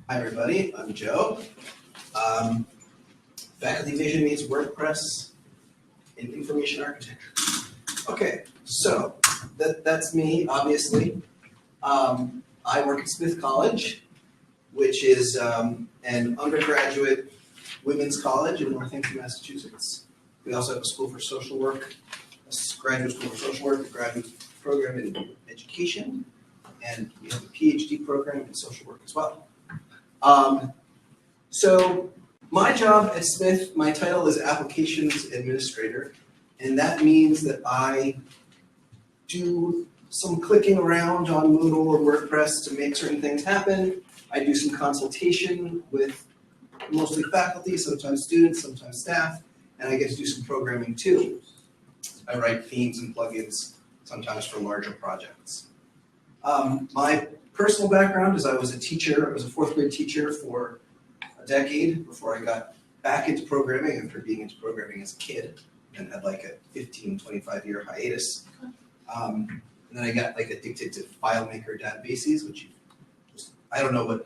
Hi everybody, I'm Joe. Faculty Vision meets WordPress in information architecture. Okay, so that's me, obviously. I work at Smith College, which is an undergraduate women's college in Northampton, Massachusetts. We also have a school for social work, a graduate school for social work, a graduate program in education, and we have a PhD program in social work as well. So my job at Smith, my title is Applications Administrator, and that means that I do some clicking around on Moodle or WordPress to make certain things happen. I do some consultation with mostly faculty, sometimes students, sometimes staff, and I get to do some programming too. I write themes and plugins, sometimes for larger projects. My personal background is I was a teacher. I was a fourth grade teacher for a decade before I got back into programming after being into programming as a kid and had like a 15, 25-year hiatus. And then I got like addicted to FileMaker databases, which I don't know what,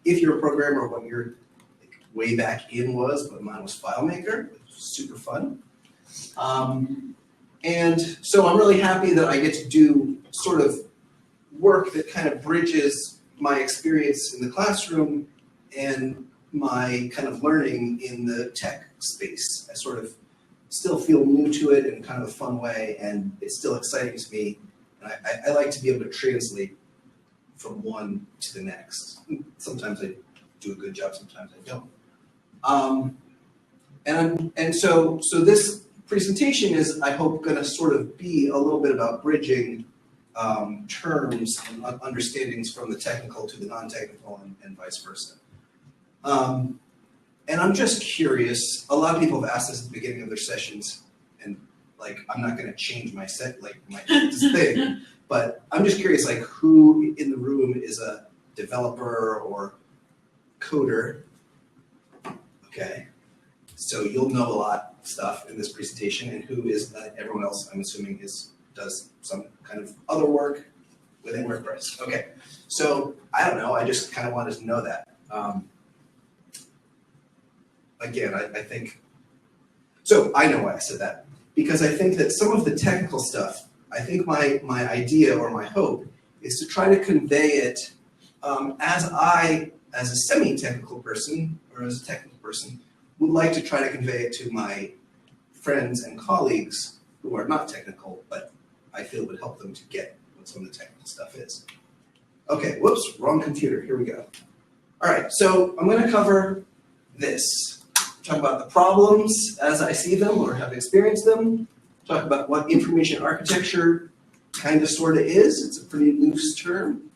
if you're a programmer, what your like, way back in was, but mine was FileMaker, which was super fun. And so I'm really happy that I get to do sort of work that kind of bridges my experience in the classroom and my kind of learning in the tech space. I sort of still feel new to it in kind of a fun way, and it's still exciting to me. And I like to be able to translate from one to the next. Sometimes I do a good job, sometimes I don't. And so this presentation is, I hope, going to sort of be a little bit about bridging terms and understandings from the technical to the non-technical and vice versa. And I'm just curious, a lot of people have asked this at the beginning of their sessions, and like, I'm not going to change my thing, but I'm just curious, like, who in the room is a developer or coder? Okay, so you'll know a lot of stuff in this presentation, and who is everyone else, I'm assuming, does some kind of other work within WordPress. Okay, so I don't know, I just kind of wanted to know that. Again, I think, so I know why I said that, because I think that some of the technical stuff, I think my idea or my hope is to try to convey it as a semi-technical person, or as a technical person, would like to try to convey it to my friends and colleagues who are not technical, but I feel would help them to get what some of the technical stuff is. Okay, whoops, wrong computer, here we go. All right, so I'm gonna cover this. Talk about the problems as I see them or have experienced them. Talk about what information architecture kind of sort of is. It's a pretty loose term.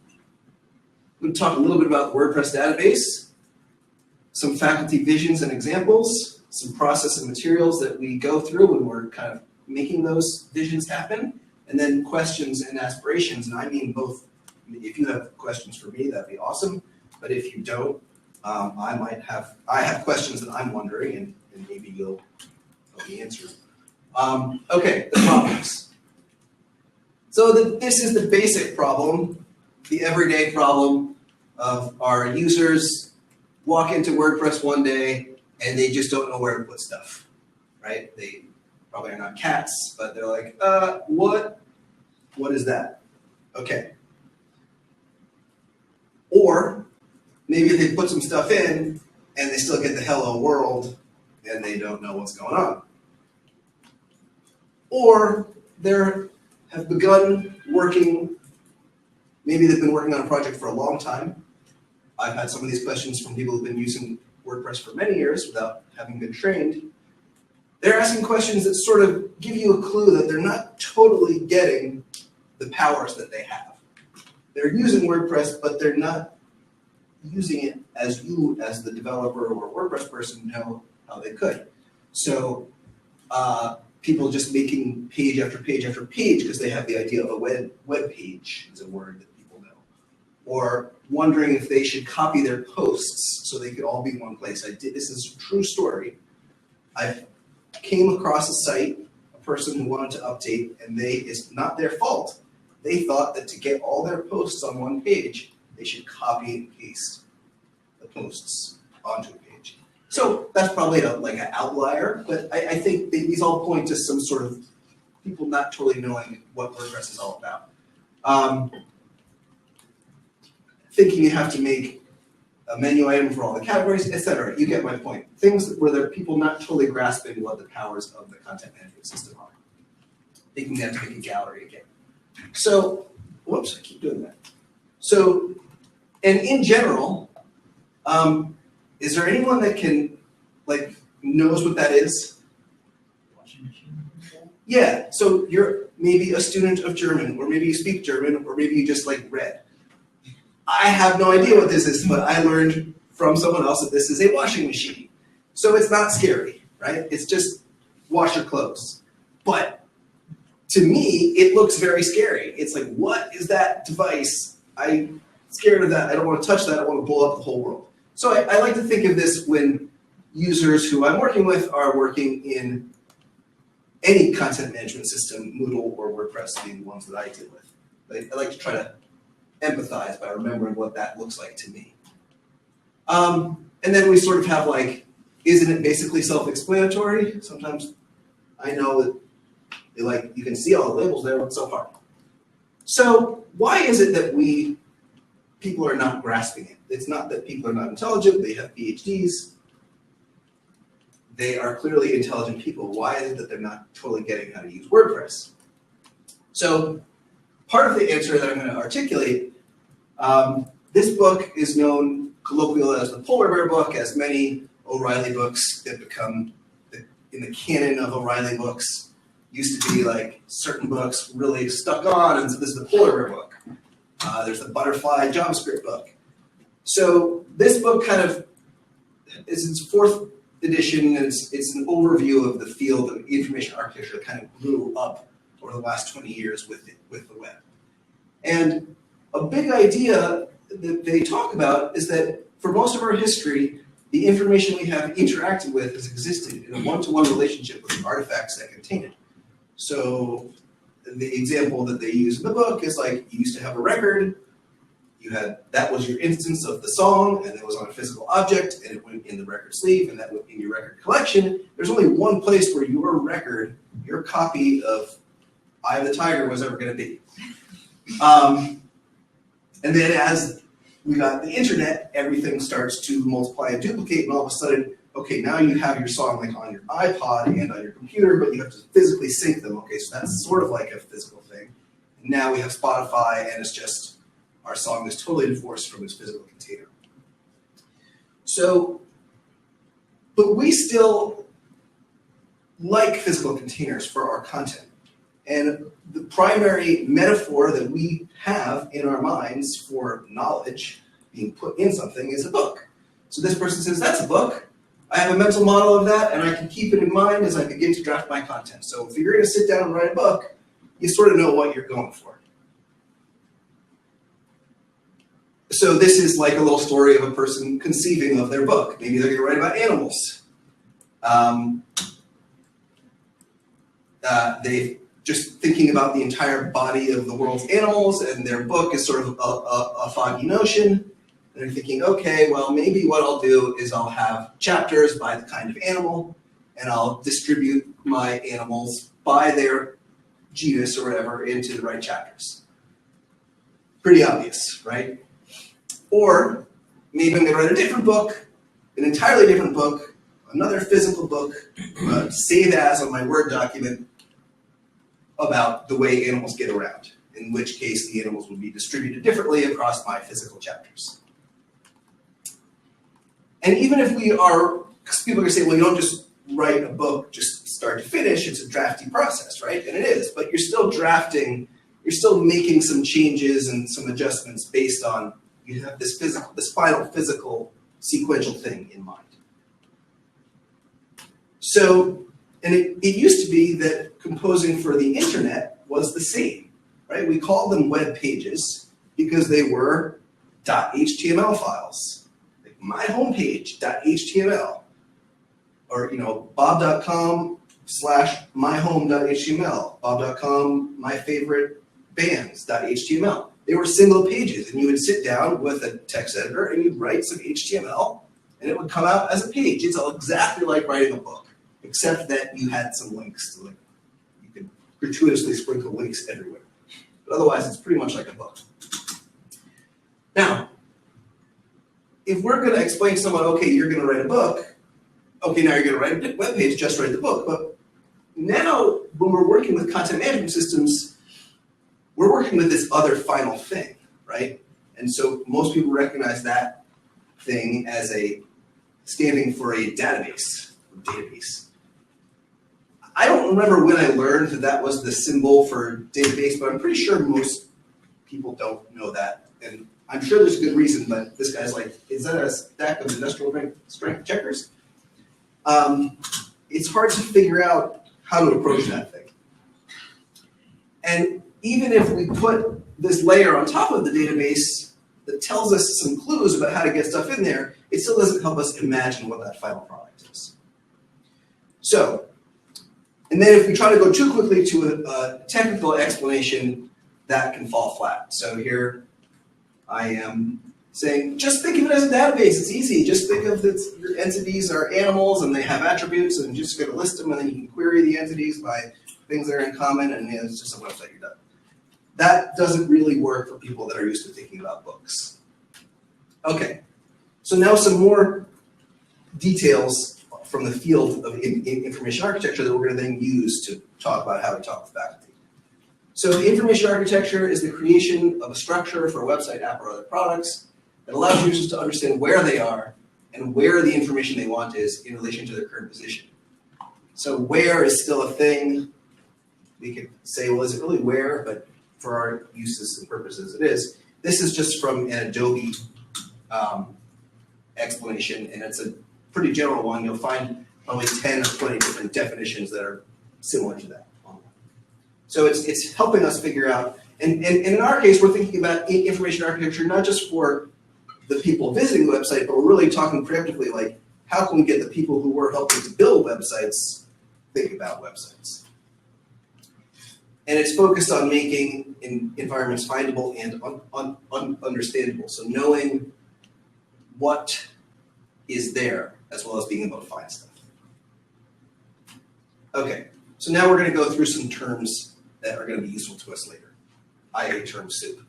I'm gonna talk a little bit about the WordPress database, some faculty visions and examples, some process and materials that we go through when we're kind of making those visions happen, and then questions and aspirations. And I mean both. If you have questions for me, that'd be awesome. But if you don't, I have questions that I'm wondering, and maybe you'll help me answer. Okay, the problems. So this is the basic problem, the everyday problem of our users walk into WordPress one day and they just don't know where to put stuff, right? They probably are not cats, but they're like, what is that? Okay. Or maybe they put some stuff in and they still get the hello world and they don't know what's going on. Or they have begun working, maybe they've been working on a project for a long time. I've had some of these questions from people who've been using WordPress for many years without having been trained. They're asking questions that sort of give you a clue that they're not totally getting the powers that they have. They're using WordPress, but they're not using it as you, as the developer or WordPress person, know how they could. So people just making page after page after page because they have the idea of a web page is a word that people know. Or wondering if they should copy their posts so they could all be in one place. This is a true story. I came across a site, a person who wanted to update, and it's not their fault. They thought that to get all their posts on one page, they should copy and paste the posts onto a page. So that's probably like an outlier, but I think these all point to some sort of people not totally knowing what WordPress is all about. Thinking you have to make a menu item for all the categories, etc. You get my point. Things where there are people not totally grasping what the powers of the content management system are. Thinking you have to make a gallery again. So, whoops, I keep doing that. So, and in general, is there anyone that can, like, knows what that is? Yeah, so you're maybe a student of German, or maybe you speak German, or maybe you just like read. I have no idea what this is, but I learned from someone else that this is a washing machine. So it's not scary, right? It's just wash your clothes. But to me, it looks very scary. It's like, what is that device? I'm scared of that. I don't want to touch that. I want to blow up the whole world. So I like to think of this when users who I'm working with are working in any content management system, Moodle or WordPress being the ones that I deal with. I like to try to empathize by remembering what that looks like to me. And then we sort of have like, isn't it basically self-explanatory? Sometimes I know that like you can see all the labels there, what's so hard? So why is it that people are not grasping it? It's not that people are not intelligent, they have PhDs. They are clearly intelligent people. Why is it that they're not totally getting how to use WordPress? So part of the answer that I'm going to articulate, this book is known colloquially as the polar bear book, as many O'Reilly books that become in the canon of O'Reilly books used to be like certain books really stuck on, and so this is the polar bear book. There's the butterfly JavaScript book. So this book kind of is its fourth edition, and it's an overview of the field of information architecture that kind of grew up over the last 20 years with the web. And a big idea that they talk about is that for most of our history, the information we have interacted with has existed in a one-to-one relationship with the artifacts that contain it. So the example that they use in the book is like, you used to have a record, that was your instance of the song, and it was on a physical object, and it went in the record sleeve, and that went in your record collection. There's only one place where your record, your copy of Eye of the Tiger was ever going to be. And then as we got the internet, everything starts to multiply and duplicate, and all of a sudden, okay, now you have your song like on your iPod and on your computer, but you have to physically sync them. Okay, so that's sort of like a physical thing. And now we have Spotify, and it's just, our song is totally divorced from its physical container. So, but we still like physical containers for our content. And the primary metaphor that we have in our minds for knowledge being put in something is a book. So this person says, that's a book. I have a mental model of that, and I can keep it in mind as I begin to draft my content. So if you're going to sit down and write a book, you sort of know what you're going for. So this is like a little story of a person conceiving of their book. Maybe they're going to write about animals. They just thinking about the entire body of the world's animals, and their book is sort of a foggy notion. And they're thinking, okay, well, maybe what I'll do is I'll have chapters by the kind of animal, and I'll distribute my animals by their genus or whatever into the right chapters. Pretty obvious, right? Or maybe I'm going to write a different book, an entirely different book, another physical book, save as on my Word document about the way animals get around, in which case the animals will be distributed differently across my physical chapters. And even if we are, because people are going to say, well, you don't just write a book just start to finish, it's a drafty process, right? And it is, but you're still drafting, you're still making some changes and some adjustments based on, you have this final physical sequential thing in mind. So, and it used to be that composing for the internet was the same, right? We called them web pages because they were .html files. Like my homepage, .html. Or, bob.com/myhome.html, bob.com myfavoritebands.html. They were single pages, and you would sit down with a text editor and you'd write some HTML, and it would come out as a page. It's exactly like writing a book, except that you had some links to like, you could gratuitously sprinkle links everywhere. But otherwise, it's pretty much like a book. Now, if we're going to explain to someone, okay, you're going to write a book, okay, now you're going to write a web page, just write the book. But now, when we're working with content management systems, we're working with this other final thing, right? And so most people recognize that thing as standing for a database. I don't remember when I learned that that was the symbol for database, but I'm pretty sure most people don't know that. And I'm sure there's a good reason, but this guy's like, is that a stack of industrial strength checkers? It's hard to figure out how to approach that thing. And even if we put this layer on top of the database that tells us some clues about how to get stuff in there, it still doesn't help us imagine what that final product is. So, and then if we try to go too quickly to a technical explanation, that can fall flat. So here I am saying, just think of it as a database. It's easy. Just think of that your entities are animals and they have attributes, and you're just going to list them, and then you can query the entities by things that are in common, and it's just a website, you're done. That doesn't really work for people that are used to thinking about books. Okay, so now some more details from the field of information architecture that we're going to then use to talk about how we talk with faculty. So information architecture is the creation of a structure for a website, app, or other products that allows users to understand where they are and where the information they want is in relation to their current position. So where is still a thing. We could say, well, is it really where? But for our uses and purposes, it is. This is just from an Adobe explanation, and it's a pretty general one. You'll find probably 10 or 20 different definitions that are similar to that. So it's helping us figure out, and in our case, we're thinking about information architecture not just for the people visiting the website, but we're really talking preemptively, like, how can we get the people who we're helping to build websites think about websites? And it's focused on making environments findable and understandable. So knowing what is there, as well as being able to find stuff. Okay, so now we're going to go through some terms that are going to be useful to us later. IA term soup.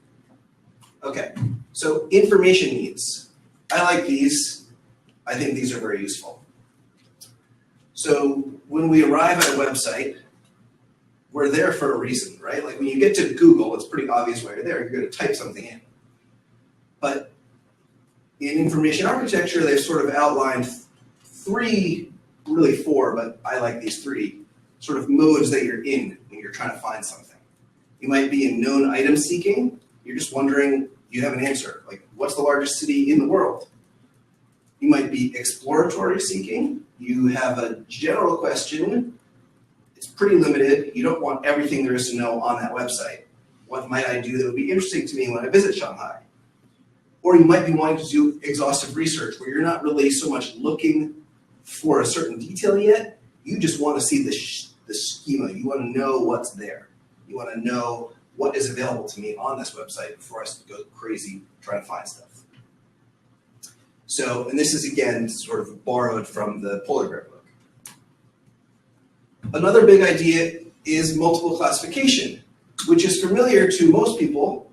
Okay, so information needs. I like these. I think these are very useful. So when we arrive at a website, we're there for a reason, right? Like when you get to Google, it's pretty obvious why you're there. You're going to type something in. But in information architecture, they've sort of outlined three, really four, but I like these three, sort of modes that you're in when you're trying to find something. You might be in known item seeking. You're just wondering, you have an answer. Like, what's the largest city in the world? You might be exploratory seeking. You have a general question. It's pretty limited. You don't want everything there is to know on that website. What might I do that would be interesting to me when I visit Shanghai? Or you might be wanting to do exhaustive research where you're not really so much looking for a certain detail yet. You just want to see the schema. You want to know what's there. You want to know what is available to me on this website before I go crazy trying to find stuff. So, and this is again sort of borrowed from the Polar Bear book. Another big idea is multiple classification, which is familiar to most people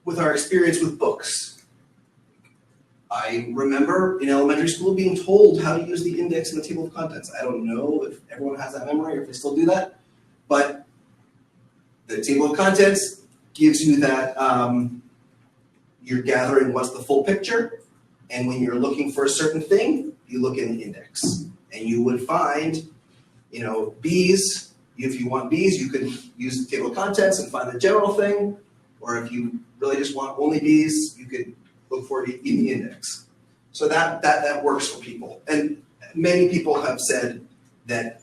with our experience with books. I remember in elementary school being told how to use the index in the table of contents. I don't know if everyone has that memory or if they still do that, but the table of contents gives you that you're gathering what's the full picture, and when you're looking for a certain thing, you look in the index, and you would find, you know, bees. If you want bees, you could use the table of contents and find the general thing, or if you really just want only bees, you could look for it in the index. So that works for people, and many people have said that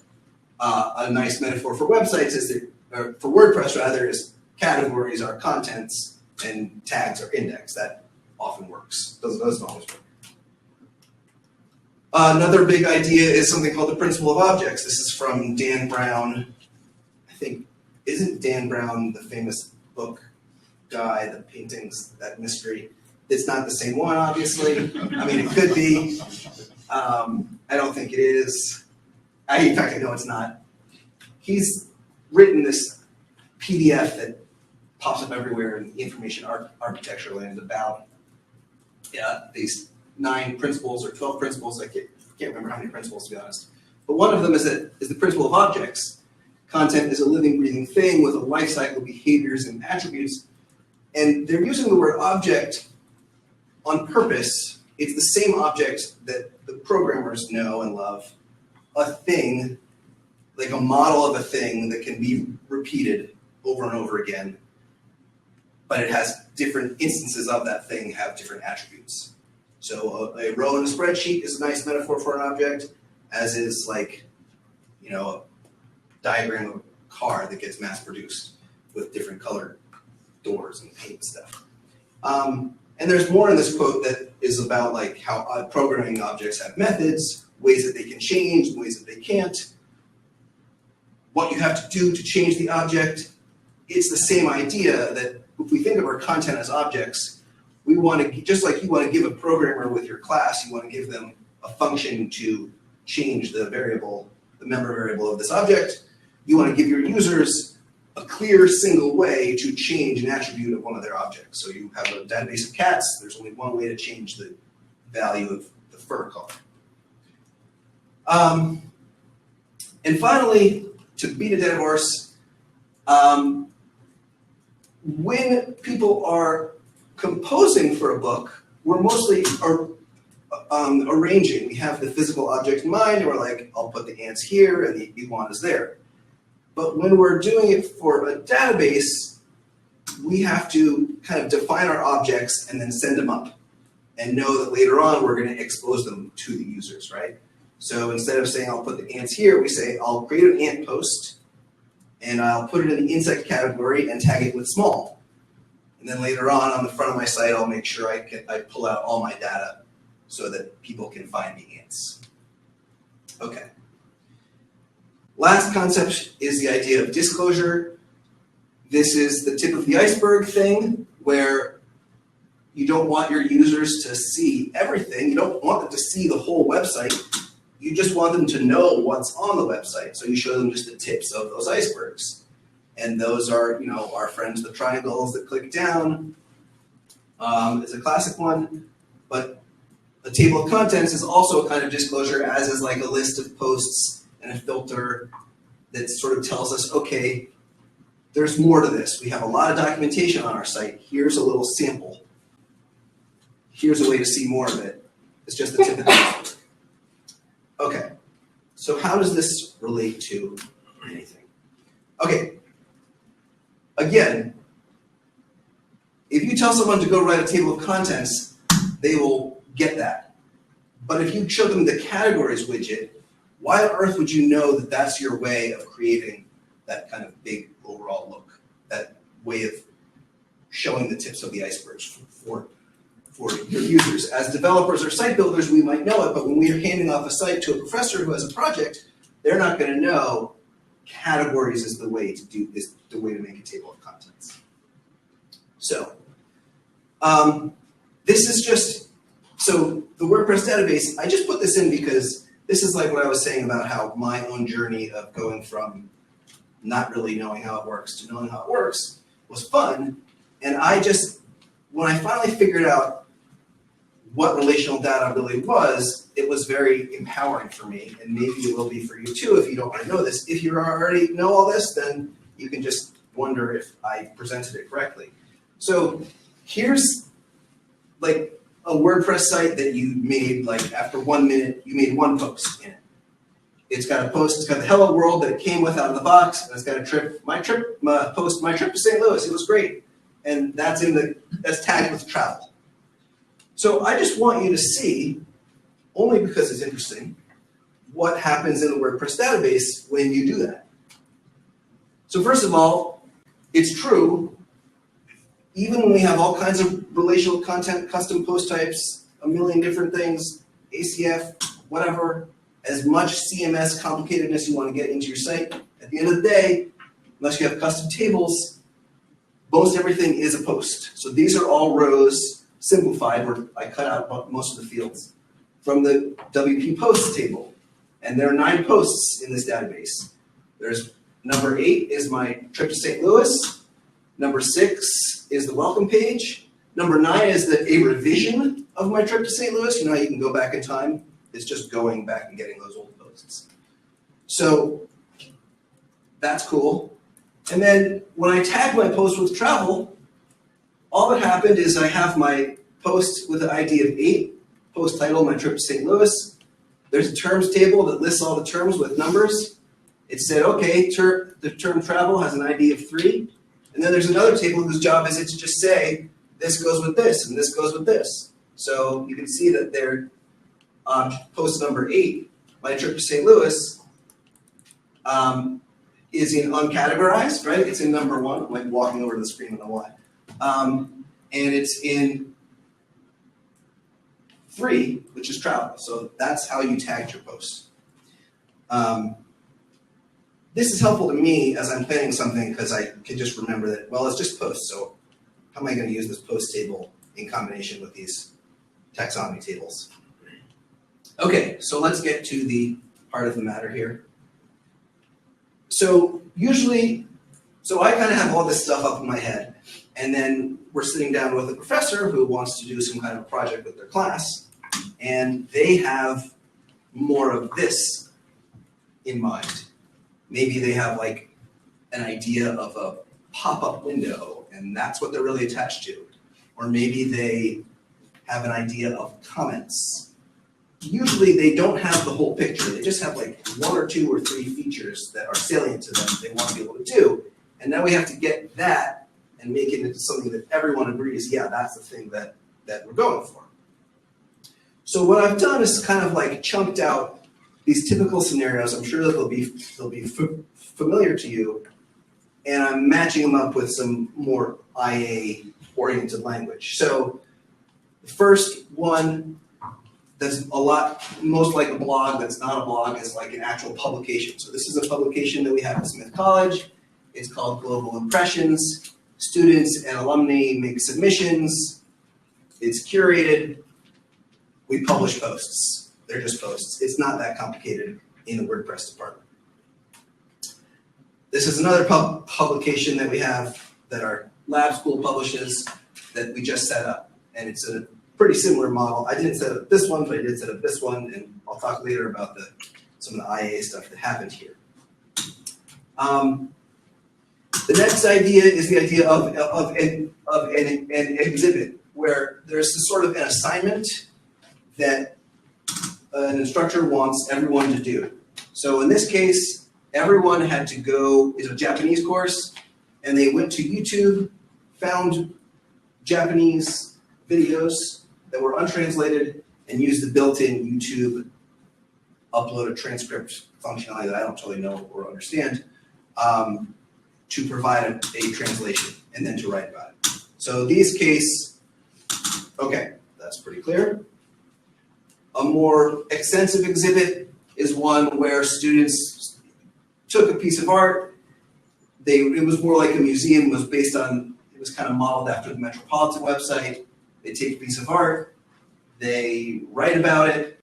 a nice metaphor for websites is that, or for WordPress rather, is categories are contents and tags are index. That often works. Doesn't always work. Another big idea is something called the principle of objects. This is from Dan Brown. I think, isn't Dan Brown the famous book guy, the paintings, that mystery. It's not the same one, obviously. I mean, it could be. I don't think it is. In fact, I know it's not. He's written this PDF that pops up everywhere in the information architecture land about these 9 principles or 12 principles. I can't remember how many principles, to be honest. But one of them is the principle of objects. Content is a living, breathing thing with a life cycle of behaviors and attributes. And they're using the word object on purpose. It's the same object that the programmers know and love. A thing, like a model of a thing that can be repeated over and over again, but it has different instances of that thing have different attributes. So a row in a spreadsheet is a nice metaphor for an object, as is like, a diagram of a car that gets mass produced with different colored doors and paint stuff. And there's more in this quote that is about like how programming objects have methods, ways that they can change, ways that they can't, what you have to do to change the object. It's the same idea that if we think of our content as objects, we want to, just like you want to give a programmer with your class, you want to give them a function to change the variable, the member variable of this object. You want to give your users a clear single way to change an attribute of one of their objects. So you have a database of cats, there's only one way to change the value of the fur color. And finally, to beat a dead horse, when people are composing for a book, we're mostly arranging. We have the physical object in mind, and we're like, I'll put the ants here, and the iguanas there. But when we're doing it for a database, we have to kind of define our objects and then send them up, and know that later on we're going to expose them to the users, right? So instead of saying I'll put the ants here, we say I'll create an ant post, and I'll put it in the insect category and tag it with small. And then later on the front of my site, I'll make sure I pull out all my data so that people can find the ants. Okay. Last concept is the idea of disclosure. This is the tip of the iceberg thing where you don't want your users to see everything. You don't want them to see the whole website. You just want them to know what's on the website. So you show them just the tips of those icebergs. And those are, our friends, the triangles that click down is a classic one. But a table of contents is also a kind of disclosure, as is like a list of posts and a filter that sort of tells us, okay, there's more to this. We have a lot of documentation on our site. Here's a little sample. Here's a way to see more of it. It's just the tip of the iceberg. Okay, so how does this relate to anything? Okay, again, if you tell someone to go write a table of contents, they will get that. But if you show them the categories widget, why on earth would you know that that's your way of creating that kind of big overall look, that way of showing the tips of the icebergs for your users? As developers or site builders, we might know it, but when we are handing off a site to a professor who has a project, they're not going to know categories is the way to make a table of contents. So this is just, so the WordPress database, I just put this in because this is like what I was saying about how my own journey of going from not really knowing how it works to knowing how it works was fun. And when I finally figured out what relational data really was, it was very empowering for me. And maybe it will be for you too if you don't want to know this. If you already know all this, then you can just wonder if I presented it correctly. So here's like a WordPress site that you made, like after 1 minute, you made one post in it. It's got a post, it's got the hello world that it came with out of the box, and it's got a trip, my trip to St. Louis, it was great. And that's tagged with travel. So I just want you to see, only because it's interesting, what happens in the WordPress database when you do that. So first of all, it's true, even when we have all kinds of relational content, custom post types, a million different things, ACF, whatever, as much CMS complicatedness you want to get into your site, at the end of the day, unless you have custom tables, most everything is a post. So these are all rows simplified, where I cut out most of the fields from the WP posts table. And there are 9 posts in this database. There's number 8 is my trip to St. Louis. Number 6 is the welcome page. Number 9 is a revision of my trip to St. Louis. You know how you can go back in time? It's just going back and getting those old posts. So that's cool. And then when I tag my post with travel, all that happened is I have my post with an ID of 8, post title, my trip to St. Louis. There's a terms table that lists all the terms with numbers. It said, okay, the term travel has an ID of 3. And then there's another table whose job is it to just say, this goes with this, and this goes with this. So you can see that there, post number 8, my trip to St. Louis, is in uncategorized, right? It's in number 1. I'm like walking over to the screen, I don't know why. And it's in 3, which is travel. So that's how you tagged your post. This is helpful to me as I'm planning something because I can just remember that, well, it's just posts. So how am I going to use this post table in combination with these taxonomy tables? Okay, so let's get to the heart of the matter here. So I kind of have all this stuff up in my head, and then we're sitting down with a professor who wants to do some kind of project with their class, and they have more of this in mind. Maybe they have like an idea of a pop-up window, and that's what they're really attached to. Or maybe they have an idea of comments. Usually they don't have the whole picture. They just have like 1 or 2 or 3 features that are salient to them they want to be able to do. And now we have to get that and make it into something that everyone agrees, yeah, that's the thing that we're going for. So what I've done is kind of like chunked out these typical scenarios. I'm sure that they'll be familiar to you, and I'm matching them up with some more IA-oriented language. So the first one that's most like a blog that's not a blog is like an actual publication. So this is a publication that we have at Smith College. It's called Global Impressions. Students and alumni make submissions. It's curated. We publish posts. They're just posts. It's not that complicated in the WordPress department. This is another publication that we have that our lab school publishes that we just set up. And it's a pretty similar model. I didn't set up this one, but I did set up this one, and I'll talk later about some of the IA stuff that happened here. The next idea is the idea of an exhibit, where there's this sort of an assignment that an instructor wants everyone to do. So in this case, everyone had to go, it's a Japanese course, and they went to YouTube, found Japanese videos that were untranslated, and used the built-in YouTube upload a transcript functionality that I don't totally know or understand, to provide a translation and then to write about it. So these case, okay, that's pretty clear. A more extensive exhibit is one where students took a piece of art. It was more like a museum. It was kind of modeled after the Metropolitan website. They take a piece of art, they write about it,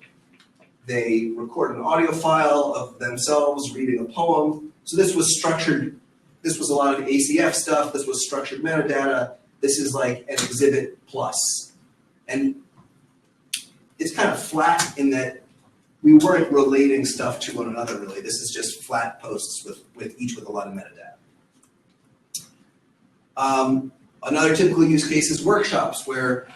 they record an audio file of themselves reading a poem. So this was structured. This was a lot of ACF stuff. This was structured metadata. This is like an exhibit plus. And it's kind of flat in that we weren't relating stuff to one another, really. This is just flat posts each with a lot of metadata. Another typical use case is workshops, where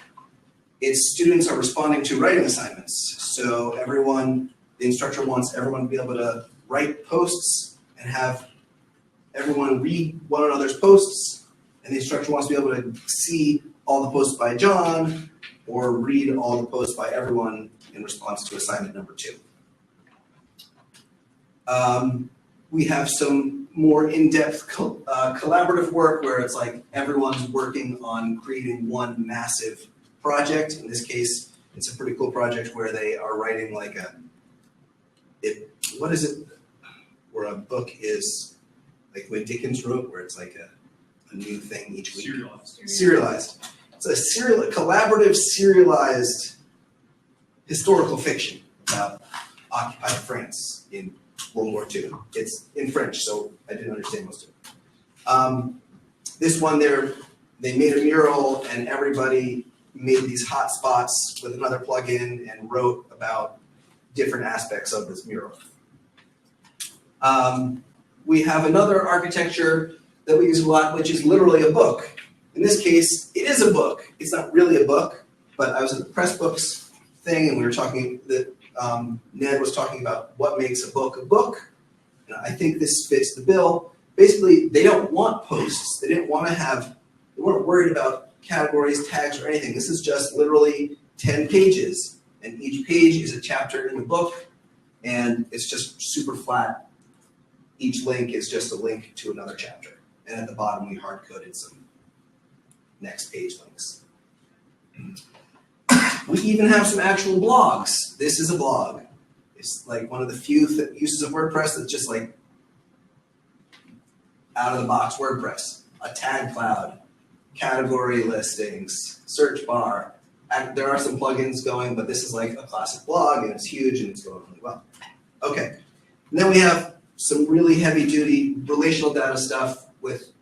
students are responding to writing assignments. So the instructor wants everyone to be able to write posts and have everyone read one another's posts, and the instructor wants to be able to see all the posts by John or read all the posts by everyone in response to assignment number 2. We have some more in-depth collaborative work where it's like everyone's working on creating one massive project. In this case, it's a pretty cool project where they are writing like where a book is like what Dickens wrote, where it's like a new thing each week. Serialized. Serialized. It's a collaborative, serialized historical fiction about occupied France in World War II. It's in French, so I didn't understand most of it. This one, they made a mural, and everybody made these hot spots with another plugin and wrote about different aspects of this mural. We have another architecture that we use a lot, which is literally a book. In this case, it is a book. It's not really a book, but I was at the Pressbooks thing, and we were talking that Ned was talking about what makes a book a book. And I think this fits the bill. Basically, they don't want posts. They weren't worried about categories, tags, or anything. This is just literally 10 pages, and each page is a chapter in the book, and it's just super flat. Each link is just a link to another chapter. And at the bottom, we hard-coded some next page links. We even have some actual blogs. This is a blog. It's like one of the few uses of WordPress that's just like out-of-the-box WordPress. A tag cloud, category listings, search bar. There are some plugins going, but this is like a classic blog, and it's huge, and it's going really well. Okay, and then we have some really heavy-duty relational data stuff with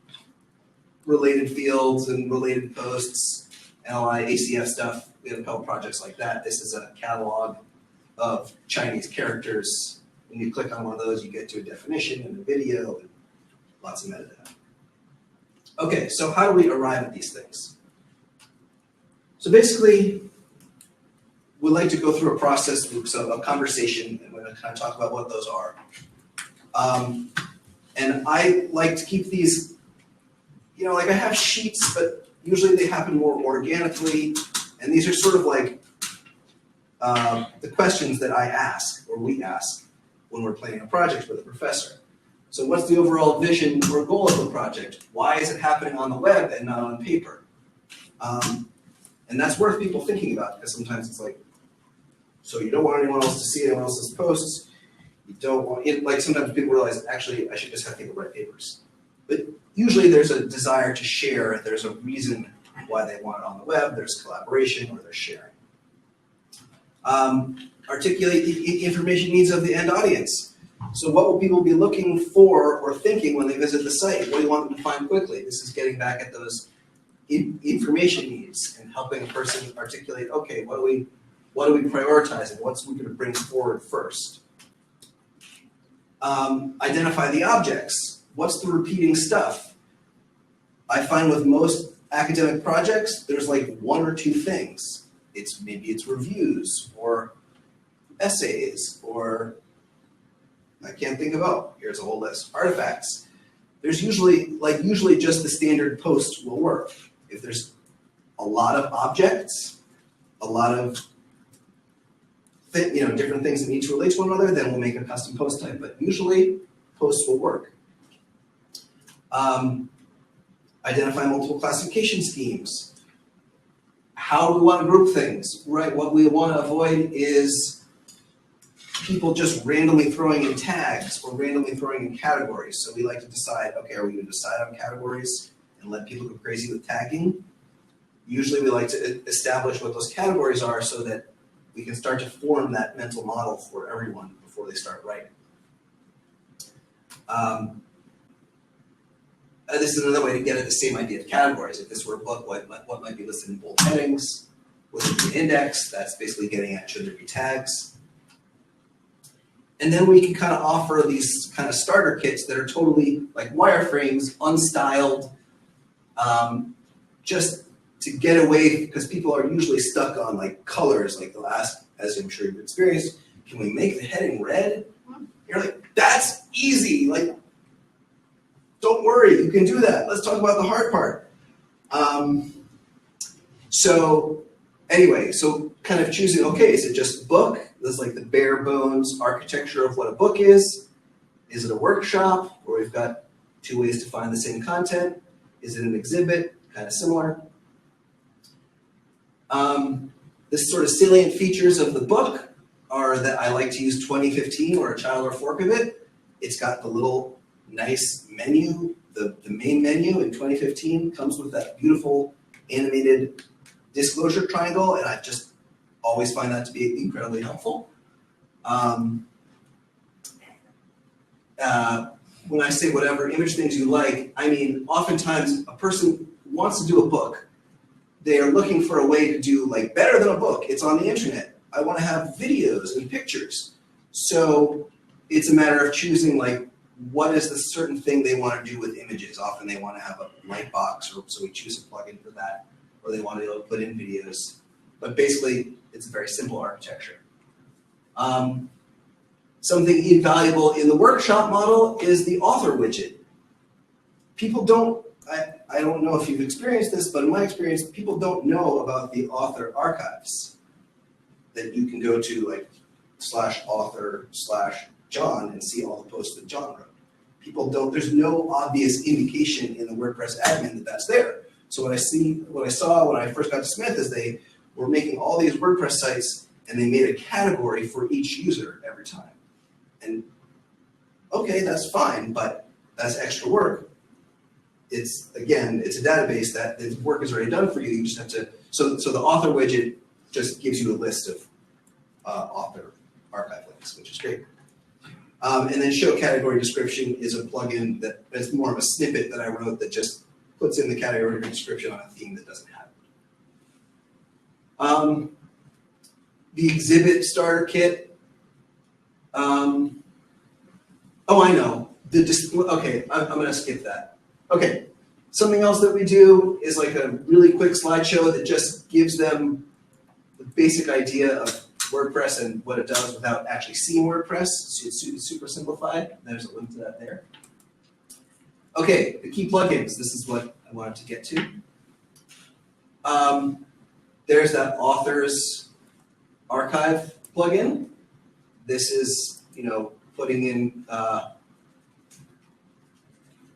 related fields and related posts, LI, ACF stuff. We have a couple projects like that. This is a catalog of Chinese characters. When you click on one of those, you get to a definition and a video and lots of metadata. Okay, so how do we arrive at these things? So basically, we like to go through a process, so a conversation, and we're going to kind of talk about what those are. And I like to keep these, like I have sheets, but usually they happen more organically. And these are sort of like the questions that I ask, or we ask, when we're planning a project with a professor. So what's the overall vision or goal of the project? Why is it happening on the web and not on paper? And that's worth people thinking about, because sometimes it's like, so you don't want anyone else to see anyone else's posts. You don't want, like sometimes people realize, actually, I should just have people write papers. But usually there's a desire to share. There's a reason why they want it on the web. There's collaboration, or there's sharing. Articulate the information needs of the end audience. So what will people be looking for or thinking when they visit the site? What do you want them to find quickly? This is getting back at those information needs and helping a person articulate, okay, what do we prioritize and what's we going to bring forward first? Identify the objects. What's the repeating stuff? I find with most academic projects, there's like one or two things. Maybe it's reviews or essays, or I can't think of, here's a whole list. Artifacts. There's usually just the standard post will work. If there's a lot of objects, a lot of different things that need to relate to one another, then we'll make a custom post type. But usually, posts will work. Identify multiple classification schemes. How do we want to group things? Right. What we want to avoid is people just randomly throwing in tags or randomly throwing in categories. So we like to decide, okay, are we going to decide on categories and let people go crazy with tagging? Usually we like to establish what those categories are so that we can start to form that mental model for everyone before they start writing. This is another way to get at the same idea of categories. If this were a book, what might be listed in bold headings? Would it be an index? That's basically getting at, should there be tags? And then we can kind of offer these kind of starter kits that are totally like wireframes, unstyled, just to get away, because people are usually stuck on like colors, like the last, as I'm sure you've experienced, can we make the heading red? You're like, that's easy. Like, don't worry, you can do that. Let's talk about the hard part. So anyway, so kind of choosing, okay, is it just a book? This is like the bare bones architecture of what a book is. Is it a workshop where we've got two ways to find the same content? Is it an exhibit? Kind of similar. The sort of salient features of the book are that I like to use 2015 or a child or fork of it. It's got the little nice menu the main menu in 2015 comes with that beautiful animated disclosure triangle, and I just always find that to be incredibly helpful. When I say whatever image things you like, I mean oftentimes a person wants to do a book. They are looking for a way to do like better than a book. It's on the internet. I want to have videos and pictures. So it's a matter of choosing like what is the certain thing they want to do with images. Often they want to have a light box, or so we choose a plugin for that, or they want to be able to put in videos. But basically, it's a very simple architecture. Something invaluable in the workshop model is the author widget. People don't, I don't know if you've experienced this, but in my experience, people don't know about the author archives that you can go to, like /author/John and see all the posts that John wrote. People don't, there's no obvious indication in the WordPress admin that that's there. So what I saw when I first got to Smith is they were making all these WordPress sites and they made a category for each user every time. And okay, that's fine, but that's extra work. It's, again, it's a database that the work is already done for you. You just have to, so the author widget just gives you a list of author archive links, which is great. And then show category description is a plugin that is more of a snippet that I wrote that just puts in the category description on a theme that doesn't have it. The exhibit starter kit. Oh, I know. Okay, I'm going to skip that. Okay, something else that we do is like a really quick slideshow that just gives them the basic idea of WordPress and what it does without actually seeing WordPress. So it's super simplified. There's a link to that there. Okay, the key plugins. This is what I wanted to get to. There's that authors archive plugin. This is, putting in,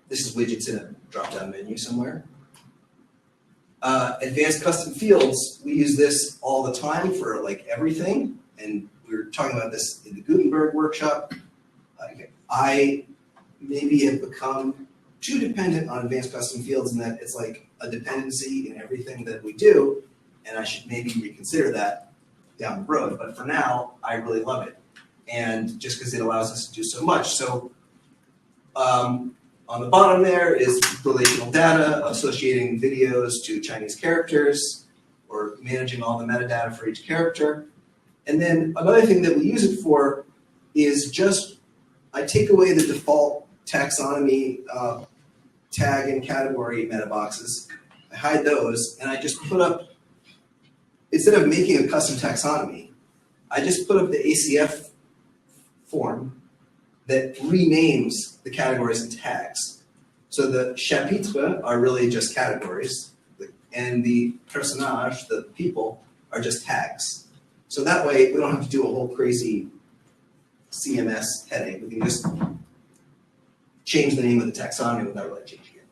this is widgets in a drop-down menu somewhere. Advanced custom fields, we use this all the time for like everything. And we were talking about this in the Gutenberg workshop. I maybe have become too dependent on advanced custom fields in that it's like a dependency in everything that we do. And I should maybe reconsider that down the road. But for now, I really love it. And just because it allows us to do so much. So on the bottom there is relational data, associating videos to Chinese characters, or managing all the metadata for each character. And then another thing that we use it for is just, I take away the default taxonomy tag and category meta boxes. I hide those, and I just put up, instead of making a custom taxonomy, I just put up the ACF form that renames the categories and tags. So the chapitres are really just categories, and the personnage, the people, are just tags. So that way, we don't have to do a whole crazy CMS headache. We can just change the name of the taxonomy without really changing it.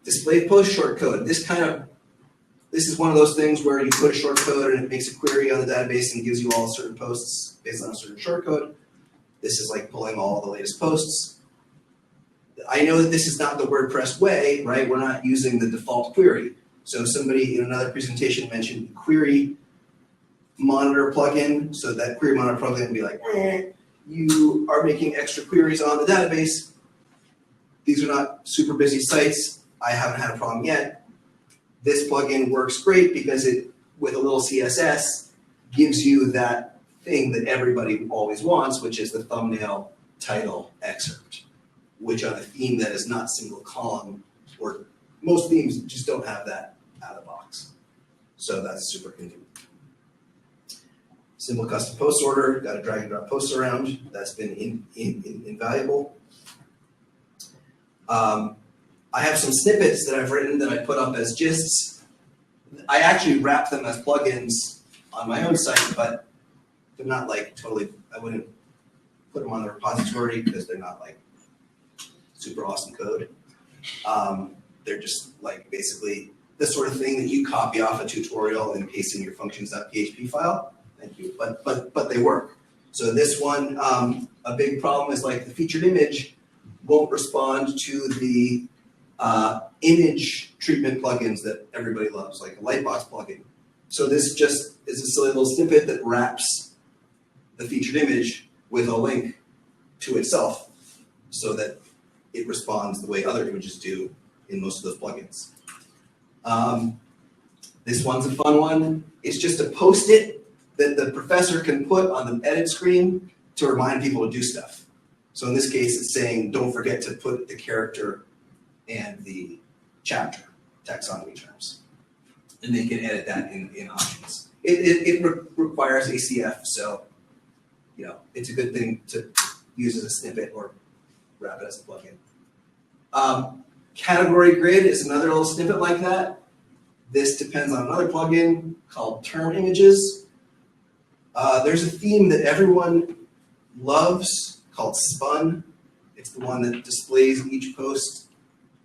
Display post short code. This is one of those things where you put a short code and it makes a query on the database and gives you all certain posts based on a certain short code. This is like pulling all the latest posts. I know that this is not the WordPress way, right? We're not using the default query. So somebody in another presentation mentioned the query monitor plugin. So that query monitor plugin would be like, you are making extra queries on the database. These are not super busy sites. I haven't had a problem yet. This plugin works great because it, with a little CSS, gives you that thing that everybody always wants, which is the thumbnail title excerpt, which on a theme that is not single column, or most themes just don't have that out of the box. So that's super convenient. Simple custom post order, got to drag and drop posts around. That's been invaluable. I have some snippets that I've written that I put up as gists. I actually wrap them as plugins on my own site, but they're not like totally, I wouldn't put them on the repository because they're not like super awesome code. They're just like basically the sort of thing that you copy off a tutorial and paste in your functions.php file. Thank you, but they work. So this one, a big problem is like the featured image won't respond to the image treatment plugins that everybody loves, like a Lightbox plugin. So this just is a silly little snippet that wraps the featured image with a link to itself so that it responds the way other images do in most of those plugins. This one's a fun one. It's just a post-it that the professor can put on the edit screen to remind people to do stuff. So in this case, it's saying, don't forget to put the character and the chapter taxonomy terms. And they can edit that in options. It requires ACF, so it's a good thing to use as a snippet or wrap it as a plugin. Category grid is another little snippet like that. This depends on another plugin called term images. There's a theme that everyone loves called Spun. It's the one that displays each post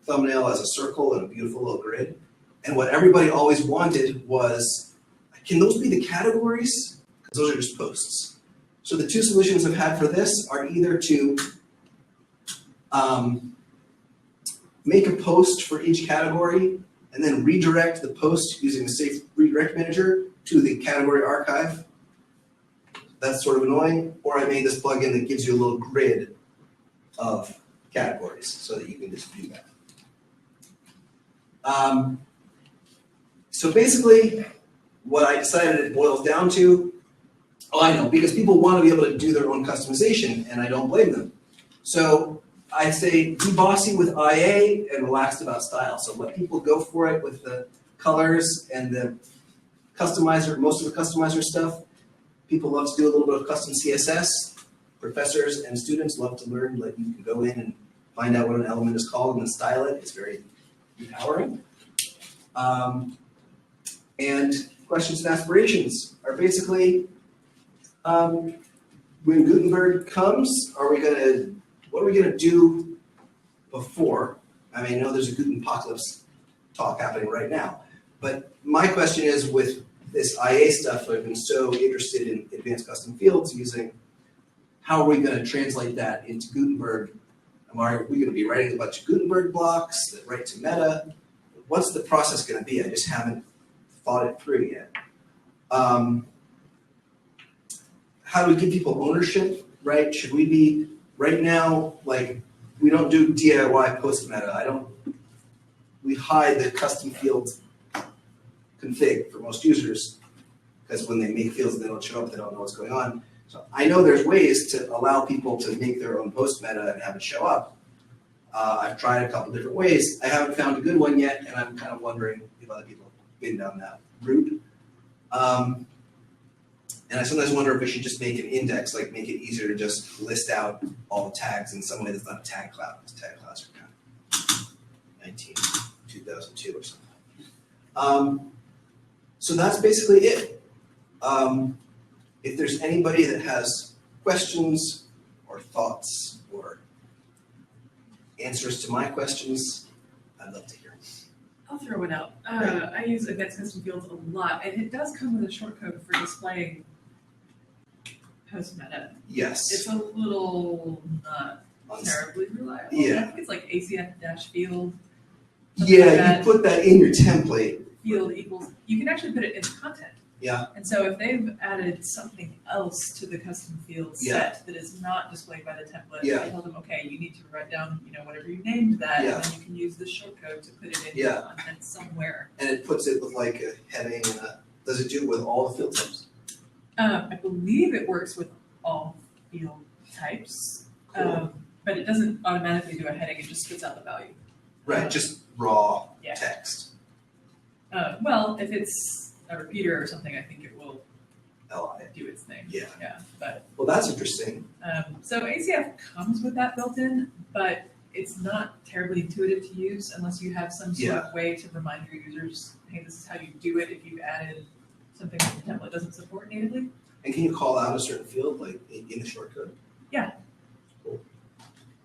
thumbnail as a circle and a beautiful little grid. And what everybody always wanted was, can those be the categories? Because those are just posts. So the two solutions I've had for this are either to make a post for each category and then redirect the post using the safe redirect manager to the category archive. That's sort of annoying. Or I made this plugin that gives you a little grid of categories so that you can just view that. So basically, what I decided it boils down to, I know, because people want to be able to do their own customization, and I don't blame them. So I say be bossy with IA and relaxed about style. So let people go for it with the colors and the customizer, most of the customizer stuff. People love to do a little bit of custom CSS. Professors and students love to learn that you can go in and find out what an element is called and then style it. It's very empowering. And questions and aspirations are basically, when Gutenberg comes, what are we gonna do before? I mean, I know there's a Gutenpocalypse talk happening right now, but my question is, with this IA stuff, I've been so interested in advanced custom fields using, how are we gonna translate that into Gutenberg? Are we gonna be writing a bunch of Gutenberg blocks that write to meta? What's the process gonna be? I just haven't thought it through yet. How do we give people ownership, right? Should we be, right now, like, we don't do DIY post meta. We hide the custom fields config for most users, because when they make fields and they don't show up, they don't know what's going on. So I know there's ways to allow people to make their own post meta and have it show up. I've tried a couple different ways. I haven't found a good one yet, and I'm kind of wondering if other people have been down that route. And I sometimes wonder if we should just make an index, like make it easier to just list out all the tags in some way that's not a tag cloud, because tag clouds are kind of 2002 or something. So that's basically it. If there's anybody that has questions or thoughts or answers to my questions, I'd love to hear them. I'll throw one out. I use advanced custom fields a lot, and it does come with a shortcode for displaying post meta. Yes. It's a little not terribly reliable. Yeah. I think it's like ACF-field. Yeah, you put that in your template. Field equals, you can actually put it in content. Yeah. And so if they've added something else to the custom field set that is not displayed by the template, I tell them, okay, you need to write down, whatever you named that, and then you can use the shortcode to put it in your content somewhere. And it puts it with like a heading and does it do it with all the field types? I believe it works with all field types, Cool. but it doesn't automatically do a heading, it just spits out the value. Right, just raw text. Well, if it's a repeater or something, I think it will LI. do its thing. Yeah. But well, that's interesting. so ACF comes with that built in, but it's not terribly intuitive to use unless you have some sort of way to remind your users, hey, this is how you do it if you've added something that the template doesn't support natively. And can you call out a certain field, like in the shortcode? Yeah. Cool.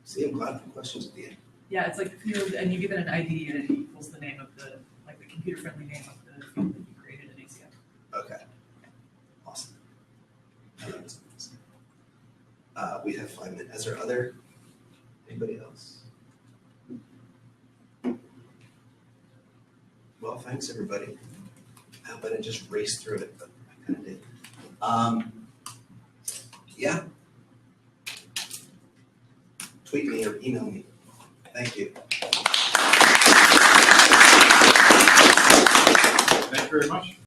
See, I'm glad for questions at the end. Yeah, it's like the field, and you give it an ID, and it equals the name of the computer-friendly name of the field that you created in ACF. Okay. Awesome. We have 5 minutes. Is there other Anybody else? Well, thanks everybody. How about I just race through it, but I kind of did. Yeah. Tweet me or email me. Thank you. Thank you very much.